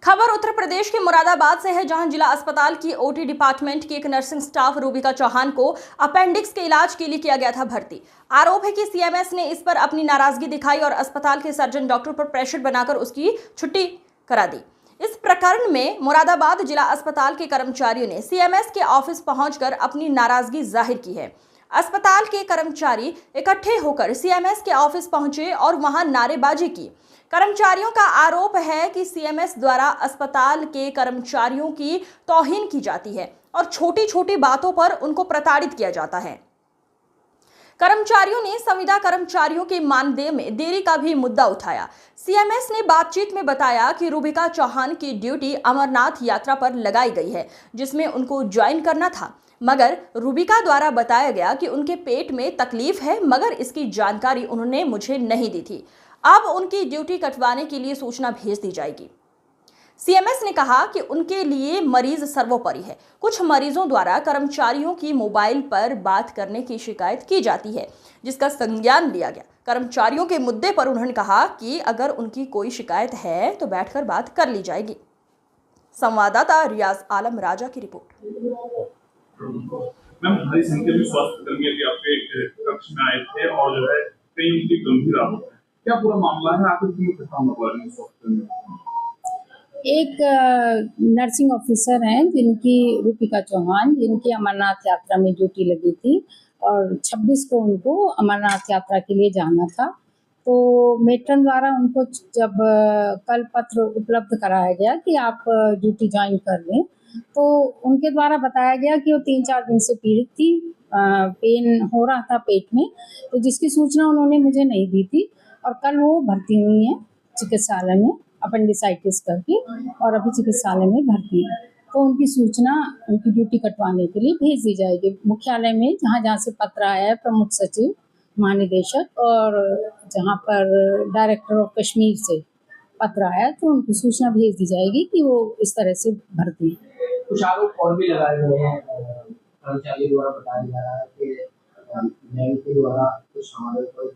खबर उत्तर प्रदेश के मुरादाबाद से है, जहां जिला अस्पताल की ओटी डिपार्टमेंट की एक नर्सिंग स्टाफ रूबिका चौहान को अपेंडिक्स के इलाज के लिए किया गया था भर्ती। आरोप है कि सीएमएस ने इस पर अपनी नाराजगी दिखाई और अस्पताल के सर्जन डॉक्टर पर प्रेशर बनाकर उसकी छुट्टी करा दी। इस प्रकरण में मुरादाबाद जिला अस्पताल के कर्मचारियों ने सीएमएस के ऑफिस पहुंचकर अपनी नाराजगी जाहिर की है। अस्पताल के कर्मचारी इकट्ठे होकर सीएमएस के ऑफिस पहुंचे और वहां नारेबाजी की। कर्मचारियों का आरोप है कि सीएमएस द्वारा अस्पताल के कर्मचारियों की तौहीन की जाती है और छोटी छोटी बातों पर उनको प्रताड़ित किया जाता है। कर्मचारियों ने संविदा कर्मचारियों के मानदेय में देरी का भी मुद्दा उठाया। सीएमएस ने बातचीत में बताया कि रूबिका चौहान की ड्यूटी अमरनाथ यात्रा पर लगाई गई है, जिसमें उनको ज्वाइन करना था, मगर रूबिका द्वारा बताया गया कि उनके पेट में तकलीफ है, मगर इसकी जानकारी उन्होंने मुझे नहीं दी थी। अब उनकी ड्यूटी कटवाने के लिए सूचना भेज दी जाएगी। सीएमएस ने कहा कि उनके लिए मरीज सर्वोपरि है। कुछ मरीजों द्वारा कर्मचारियों की मोबाइल पर बात करने की शिकायत की जाती है, जिसका संज्ञान लिया गया। कर्मचारियों के मुद्दे पर उन्होंने कहा कि अगर उनकी कोई शिकायत है तो बैठकर बात कर ली जाएगी। संवाददाता रियाज आलम राजा की रिपोर्ट। मैम, भारी संख्या में स्वास्थ्य कर्मी अभी आपके कक्ष में आए थे और जो है कई उनकी गंभीर आरोप है। क्या पूरा मामला है? आखिर क्यों काम हुआ है स्वास्थ्य कर्मी? एक नर्सिंग ऑफिसर हैं जिनकी रूबिका चौहान, जिनकी अमरनाथ यात्रा में ड्यूटी लगी थी और 26 को उनको अमरनाथ यात्रा के लिए जाना था। तो मेट्रन द्वारा उनको जब कल पत्र उपलब्ध कराया गया कि आप ड्यूटी ज्वाइन कर लें, तो उनके द्वारा बताया गया कि वो 3-4 दिन से पीड़ित थी, पेन हो रहा था पेट में, तो जिसकी सूचना उन्होंने मुझे नहीं दी थी और कल वो भर्ती हुई हैं चिकित्सालय में अपेंडिसाइटिस करके और अभी चिकित्सालय में भर्ती है। तो उनकी सूचना उनकी ड्यूटी कटवाने के लिए भेज दी जाएगी मुख्यालय में, जहाँ जहाँ से पत्र आया है प्रमुख सचिव, महानिदेशक और जहाँ पर डायरेक्टर ऑफ कश्मीर से पत्र आया, तो उनको सूचना भेज दी जाएगी कि वो इस तरह से भर्ती है। कुछ आरोप और भी लगाए गए हैं कर्मचारी द्वारा, बताया जा रहा है कि बैंक के द्वारा कुछ हमारे ऊपर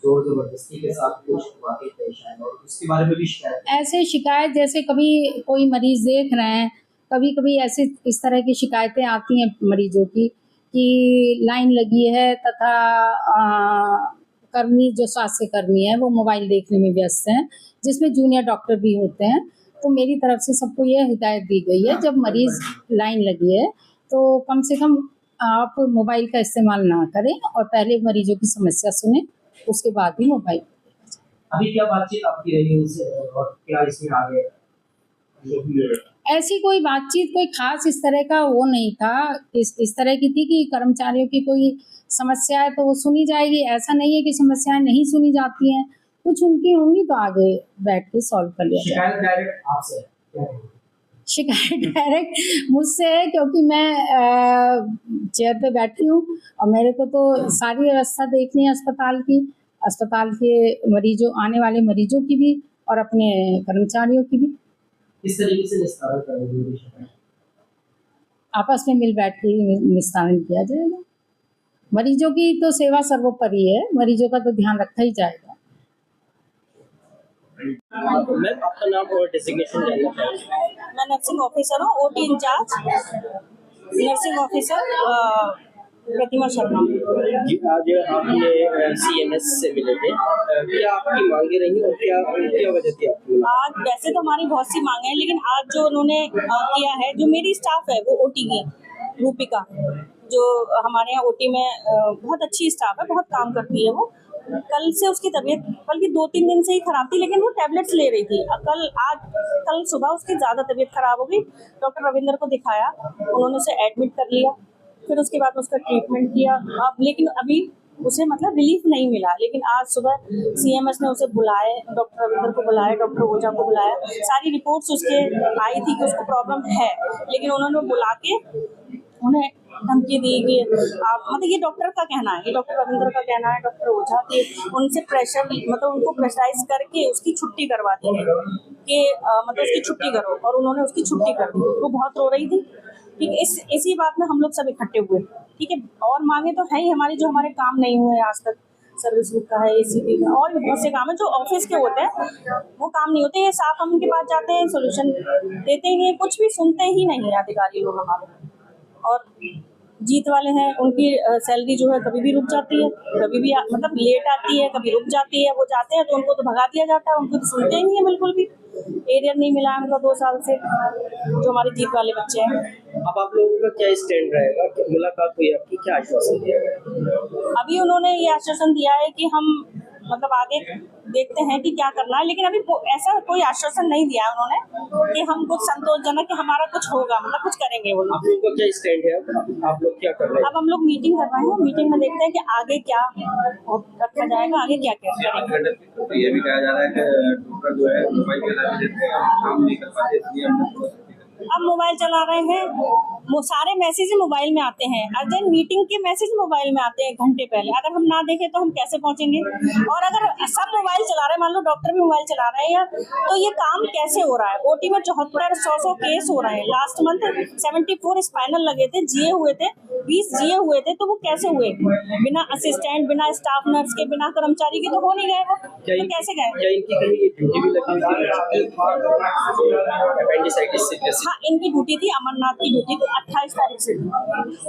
जोर जबरदस्ती के साथ कुछ बातें पेश आई और उसके बारे में भी शिकायत। ऐसे शिकायत जैसे कभी कोई मरीज देख रहे हैं, कभी कभी ऐसे इस तरह की शिकायतें आती हैं मरीजों की कि लाइन लगी है तथा कर्मी जो स्वास्थ्य कर्मी है वो मोबाइल देखने में व्यस्त हैं, जिसमें जूनियर डॉक्टर भी होते हैं। तो मेरी तरफ से सबको यह हिदायत दी गई है, जब मरीज लाइन लगी है तो कम से कम आप मोबाइल का इस्तेमाल ना करें और पहले मरीजों की समस्या सुने, उसके बाद ही मोबाइल। अभी क्या बातचीत आपकी रही उनसे और क्या इसमें आगे? ऐसी कोई बातचीत कोई खास इस तरह का वो नहीं था, इस तरह की थी कि कर्मचारियों की कोई समस्या है तो वो सुनी जाएगी। ऐसा नहीं है कि समस्याएं नहीं सुनी जाती हैं, कुछ उनकी होंगी तो आगे बैठ के सॉल्व कर लिया जाएगा। शिकायत डायरेक्ट आपसे? शिकायत डायरेक्ट मुझसे है, क्योंकि मैं चेयर पे बैठी हूँ और मेरे को तो सारी व्यवस्था देखनी है अस्पताल के मरीजों, आने वाले मरीजों की भी और अपने कर्मचारियों की भी। इस तरीके से निस्तारण करेंगे, आपस में मिल बैठ के निस्तारण किया जाएगा। मरीजों की तो सेवा सर्वोपरि है, मरीजों का तो ध्यान रखा ही जाएगा। मैम, आपका नाम और डेजिग्नेशन जानना चाहूँगी। मैं नर्सिंग ऑफिसर हूँ, ओटी इंचार्ज नर्सिंग ऑफिसर प्रतिमा शर्मा जी। आज आपने सीएमएस से मिले थे, क्या आपकी मांगे रही और क्या वजह थी आपकी? आज वैसे तो हमारी बहुत सी मांगे हैं, लेकिन आज जो उन्होंने किया है, जो मेरी स्टाफ है वो ओटी की रूबिका, जो हमारे यहाँ ओटी में बहुत अच्छी स्टाफ है, बहुत काम करती है वो। कल से उसकी तबीयत बल्कि 2-3 दिन से ही खराब थी, लेकिन वो टैबलेट्स ले रही थी। कल सुबह उसकी ज़्यादा तबीयत खराब हो गई, डॉक्टर रविंदर को दिखाया, उन्होंने उसे एडमिट कर लिया, फिर उसके बाद उसका ट्रीटमेंट किया। लेकिन अभी उसे मतलब रिलीफ नहीं मिला, लेकिन आज सुबह सीएमएस ने उसे बुलाए, डॉक्टर रविंदर को बुलाया, डॉक्टर ओझा को बुलाया, सारी रिपोर्ट्स उसके आई थी कि उसको प्रॉब्लम है, लेकिन उन्होंने बुला के उन्हें धमकी दी कि आप मतलब ये डॉक्टर का कहना है, ये डॉक्टर रविंदर का कहना है, डॉक्टर ओझा के उनसे प्रेशर मतलब उनको प्रेशराइज करके उसकी छुट्टी करवा दी है कि मतलब उसकी छुट्टी करो, और उन्होंने उसकी छुट्टी कर दी। वो बहुत रो रही थी, ठीक है। इसी बात में हम लोग सब इकट्ठे हुए, ठीक है। और मांगे तो है ही हमारी, जो हमारे काम नहीं हुए आज तक, सर्विस बुक का है, ACP का, और भी बहुत से काम है जो ऑफिस के होते हैं, वो काम नहीं होते। ये साफ हम उनके पास जाते हैं, सोल्यूशन देते ही नहीं है, कुछ भी सुनते ही नहीं है अधिकारी लोग हमारे। और जीत वाले हैं, उनकी सैलरी जो है कभी भी रुक जाती है, कभी भी मतलब लेट आती है, कभी रुक जाती है। वो जाते हैं तो उनको तो भगा दिया जाता है, उनको तो सुनते ही नहीं है बिल्कुल भी। एरियर नहीं मिला हमको 2 साल से, जो हमारे जीत वाले बच्चे हैं। अब आप लोगों का क्या स्टैंड रहेगा? मुलाकात हुई आपकी, क्या आश्वासन दिया गया? अभी उन्होंने ये आश्वासन दिया है कि हम मतलब आगे देखते हैं कि क्या करना है, लेकिन अभी ऐसा कोई आश्वासन नहीं दिया है उन्होंने कि हम कुछ संतोषजनक कि हमारा कुछ होगा, मतलब कुछ करेंगे वो लोग। आप लोगों का क्या स्टैंड है? आप लोग क्या कर रहे हैं? अब हम लोग मीटिंग कर रहे हैं, मीटिंग में देखते हैं कि आगे क्या रखा जाएगा, आगे क्या क्या करेंगे। तो ये भी कहा जा रहा है कि डॉक्टर जो है मोबाइल चला देते हैं, काम नहीं कर पाते, इसलिए हम लोग अब मोबाइल चला रहे हैं, वो सारे मैसेज मोबाइल में आते हैं, अर्जेंट मीटिंग के मैसेज मोबाइल में आते हैं घंटे पहले। अगर हम ना देखें तो हम कैसे पहुंचेंगे? और अगर सब मोबाइल चला रहे हैं, मान लो डॉक्टर भी मोबाइल चला रहे हैं, तो ये काम कैसे हो रहा है? OT में 74-100 केस हो रहे हैं। लास्ट मंथ 74 स्पाइनल लगे थे, जिए हुए थे, 20 जिए हुए थे, तो वो कैसे हुए? बिना असिस्टेंट, बिना स्टाफ नर्स के, बिना कर्मचारी के तो हो नहीं गए वो, तो कैसे गए? क्या इनकी कहीं ड्यूटी भी लगी हुई थी? एपेंडिसाइटिस से कैसे? हाँ, इनकी ड्यूटी थी, अमरनाथ की ड्यूटी थी 28 तारीख से,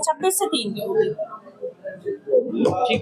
26 से 3 की ड्यूटी। ठीक।